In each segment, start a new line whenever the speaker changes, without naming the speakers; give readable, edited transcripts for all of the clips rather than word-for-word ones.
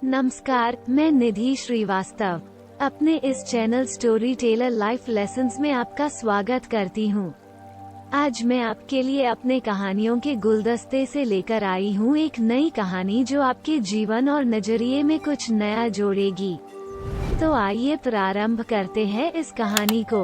नमस्कार, मैं निधि श्रीवास्तव अपने इस channel story teller life lessons में आपका स्वागत करती हूँ। आज मैं आपके लिए अपने कहानियों के गुलदस्ते से लेकर आई हूँ एक नई कहानी जो आपके जीवन और नजरिए में कुछ नया जोड़ेगी। तो आइए प्रारंभ करते हैं इस कहानी को।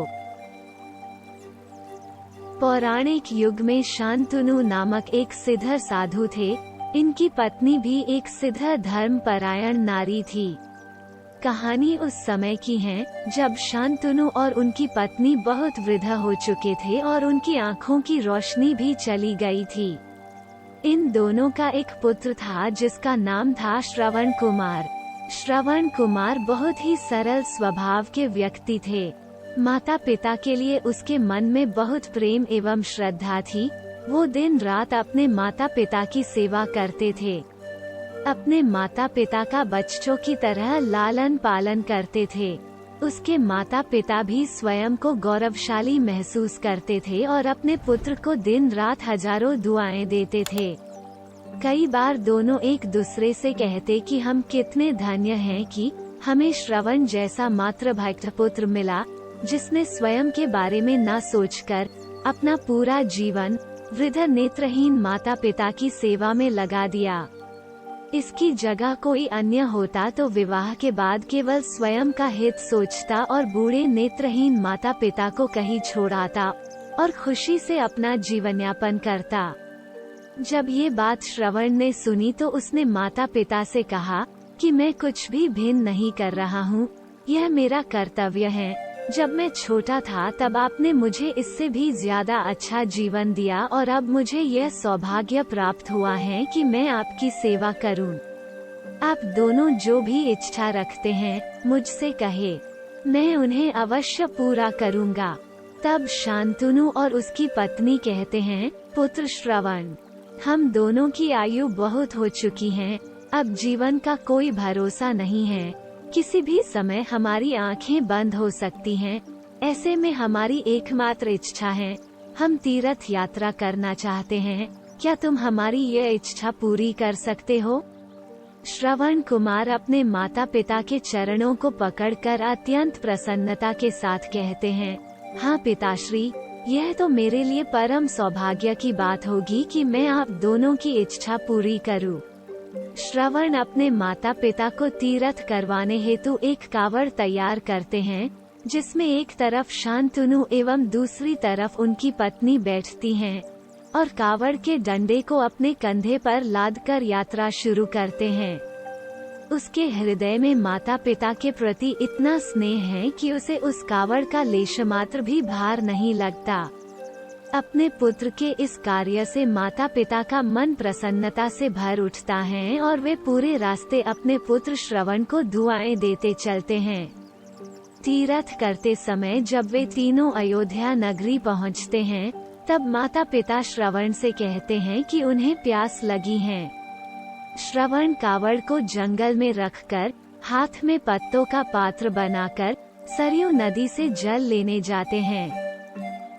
पौराणिक युग में शांतनु नामक एक सिद्ध साधु थे। इनकी पत्नी भी एक सिद्ध धर्मपरायण नारी थी। कहानी उस समय की है जब शांतनु और उनकी पत्नी बहुत वृद्ध हो चुके थे और उनकी आंखों की रोशनी भी चली गई थी। इन दोनों का एक पुत्र था जिसका नाम था श्रवण कुमार। श्रवण कुमार बहुत ही सरल स्वभाव के व्यक्ति थे। माता पिता के लिए उसके मन में बहुत प्रेम एवं श्रद्धा थी। वो दिन रात अपने माता पिता की सेवा करते थे। अपने माता पिता का बच्चों की तरह लालन पालन करते थे। उसके माता पिता भी स्वयं को गौरवशाली महसूस करते थे और अपने पुत्र को दिन रात हजारों दुआएं देते थे। कई बार दोनों एक दूसरे से कहते कि हम कितने धन्य हैं कि हमें श्रवण जैसा मातृभक्त पुत्र मिला, जिसने स्वयं के बारे में न सोचकर अपना पूरा जीवन वृद्ध नेत्रहीन माता पिता की सेवा में लगा दिया। इसकी जगह कोई अन्य होता तो विवाह के बाद केवल स्वयं का हित सोचता और बूढ़े नेत्रहीन माता पिता को कहीं छोड़ाता और खुशी से अपना जीवन यापन करता। जब ये बात श्रवण ने सुनी तो उसने माता पिता से कहा कि मैं कुछ भी भिन्न नहीं कर रहा हूँ, यह मेरा कर्तव्य है। जब मैं छोटा था तब आपने मुझे इससे भी ज्यादा अच्छा जीवन दिया और अब मुझे यह सौभाग्य प्राप्त हुआ है कि मैं आपकी सेवा करूं। आप दोनों जो भी इच्छा रखते हैं मुझसे कहे, मैं उन्हें अवश्य पूरा करूंगा। तब शांतनु और उसकी पत्नी कहते हैं, पुत्र श्रवण, हम दोनों की आयु बहुत हो चुकी है। अब जीवन का कोई भरोसा नहीं है। किसी भी समय हमारी आंखें बंद हो सकती हैं। ऐसे में हमारी एकमात्र इच्छा है, हम तीर्थ यात्रा करना चाहते हैं। क्या तुम हमारी यह इच्छा पूरी कर सकते हो? श्रवण कुमार अपने माता पिता के चरणों को पकड़कर अत्यंत प्रसन्नता के साथ कहते हैं, हाँ पिताश्री, यह तो मेरे लिए परम सौभाग्य की बात होगी कि मैं आप दोनों की इच्छा पूरी करूं। श्रवण अपने माता पिता को तीर्थ करवाने हेतु एक कावड़ तैयार करते हैं, जिसमें एक तरफ शांतनु एवं दूसरी तरफ उनकी पत्नी बैठती हैं और कावड़ के डंडे को अपने कंधे पर लादकर यात्रा शुरू करते हैं। उसके हृदय में माता पिता के प्रति इतना स्नेह है कि उसे उस कावड़ का लेशमात्र भी भार नहीं लगता। अपने पुत्र के इस कार्य से माता पिता का मन प्रसन्नता से भर उठता है और वे पूरे रास्ते अपने पुत्र श्रवण को दुआएं देते चलते हैं। तीर्थ करते समय जब वे तीनों अयोध्या नगरी पहुंचते हैं, तब माता पिता श्रवण से कहते हैं कि उन्हें प्यास लगी है। श्रवण कावड़ को जंगल में रखकर हाथ में पत्तों का पात्र बनाकर सरयू नदी से जल लेने जाते हैं।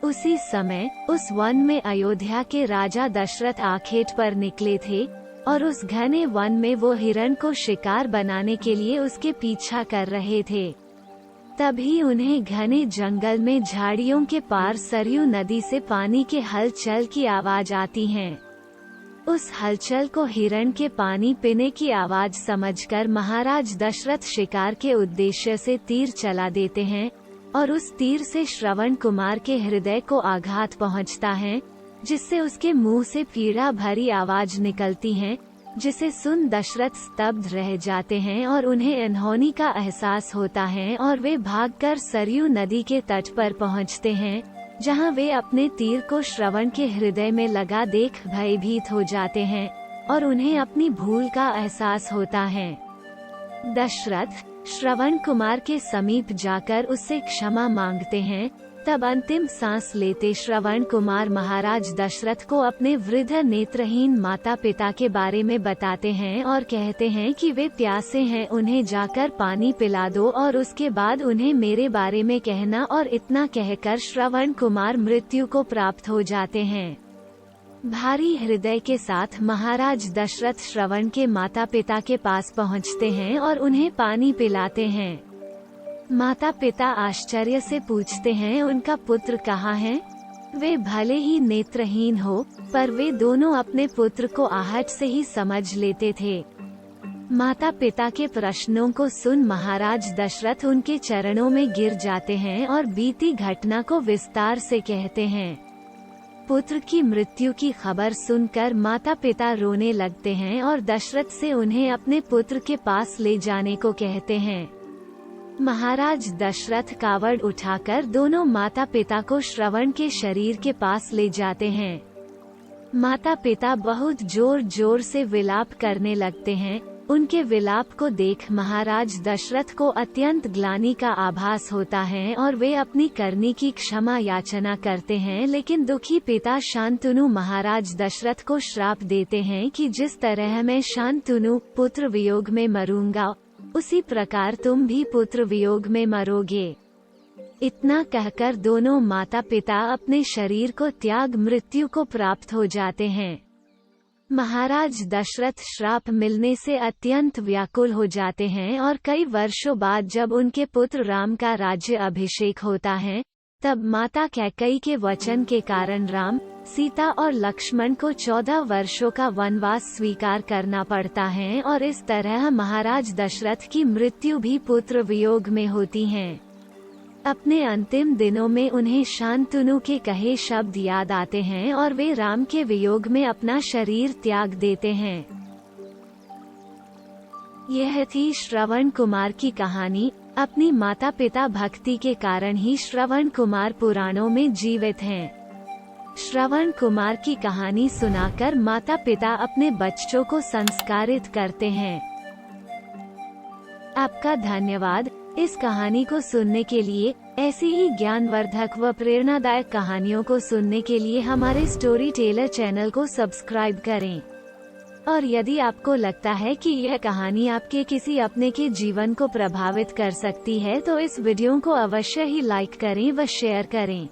उसी समय उस वन में अयोध्या के राजा दशरथ आखेट पर निकले थे और उस घने वन में वो हिरण को शिकार बनाने के लिए उसके पीछा कर रहे थे। तभी उन्हें घने जंगल में झाड़ियों के पार सरयू नदी से पानी के हलचल की आवाज आती है। उस हलचल को हिरण के पानी पीने की आवाज समझकर महाराज दशरथ शिकार के उद्देश्य से तीर चला देते हैं और उस तीर से श्रवण कुमार के हृदय को आघात पहुंचता है, जिससे उसके मुंह से पीड़ा भरी आवाज निकलती है, जिसे सुन दशरथ स्तब्ध रह जाते हैं और उन्हें अनहोनी का एहसास होता है और वे भागकर सरयू नदी के तट पर पहुंचते हैं, जहां वे अपने तीर को श्रवण के हृदय में लगा देख भयभीत हो जाते हैं और उन्हें अपनी भूल का एहसास होता है। दशरथ श्रवण कुमार के समीप जाकर उससे क्षमा मांगते हैं। तब अंतिम सांस लेते श्रवण कुमार महाराज दशरथ को अपने वृद्ध नेत्रहीन माता पिता के बारे में बताते हैं और कहते हैं कि वे प्यासे हैं, उन्हें जाकर पानी पिला दो और उसके बाद उन्हें मेरे बारे में कहना। और इतना कहकर श्रवण कुमार मृत्यु को प्राप्त हो जाते हैं। भारी हृदय के साथ महाराज दशरथ श्रवण के माता पिता के पास पहुंचते हैं और उन्हें पानी पिलाते हैं। माता पिता आश्चर्य से पूछते हैं उनका पुत्र कहाँ है। वे भले ही नेत्रहीन हो, पर वे दोनों अपने पुत्र को आहट से ही समझ लेते थे। माता पिता के प्रश्नों को सुन महाराज दशरथ उनके चरणों में गिर जाते हैं और बीती घटना को विस्तार से कहते हैं। पुत्र की मृत्यु की खबर सुनकर माता पिता रोने लगते हैं और दशरथ से उन्हें अपने पुत्र के पास ले जाने को कहते हैं। महाराज दशरथ कावड़ उठाकर दोनों माता पिता को श्रवण के शरीर के पास ले जाते हैं। माता पिता बहुत जोर जोर से विलाप करने लगते हैं। उनके विलाप को देख महाराज दशरथ को अत्यंत ग्लानि का आभास होता है और वे अपनी करनी की क्षमा याचना करते हैं, लेकिन दुखी पिता शांतनु महाराज दशरथ को श्राप देते हैं कि जिस तरह मैं शांतनु पुत्र वियोग में मरूंगा, उसी प्रकार तुम भी पुत्र वियोग में मरोगे। इतना कहकर दोनों माता पिता अपने शरीर को त्याग मृत्यु को प्राप्त हो जाते हैं। महाराज दशरथ श्राप मिलने से अत्यंत व्याकुल हो जाते हैं और कई वर्षों बाद जब उनके पुत्र राम का राज्य अभिषेक होता है, तब माता कैकेयी के वचन के कारण राम, सीता और लक्ष्मण को 14 वर्षों का वनवास स्वीकार करना पड़ता है और इस तरह महाराज दशरथ की मृत्यु भी पुत्र वियोग में होती है। अपने अंतिम दिनों में उन्हें शांतनु के कहे शब्द याद आते हैं और वे राम के वियोग में अपना शरीर त्याग देते हैं। यह थी श्रवण कुमार की कहानी। अपनी माता पिता भक्ति के कारण ही श्रवण कुमार पुराणों में जीवित हैं। श्रवण कुमार की कहानी सुनाकर माता पिता अपने बच्चों को संस्कारित करते हैं। आपका धन्यवाद। इस कहानी को सुनने के लिए, ऐसी ही ज्ञानवर्धक व प्रेरणादायक कहानियों को सुनने के लिए हमारे स्टोरी टेलर चैनल को सब्सक्राइब करें। और यदि आपको लगता है कि यह कहानी आपके किसी अपने के जीवन को प्रभावित कर सकती है, तो इस वीडियो को अवश्य ही लाइक करें व शेयर करें।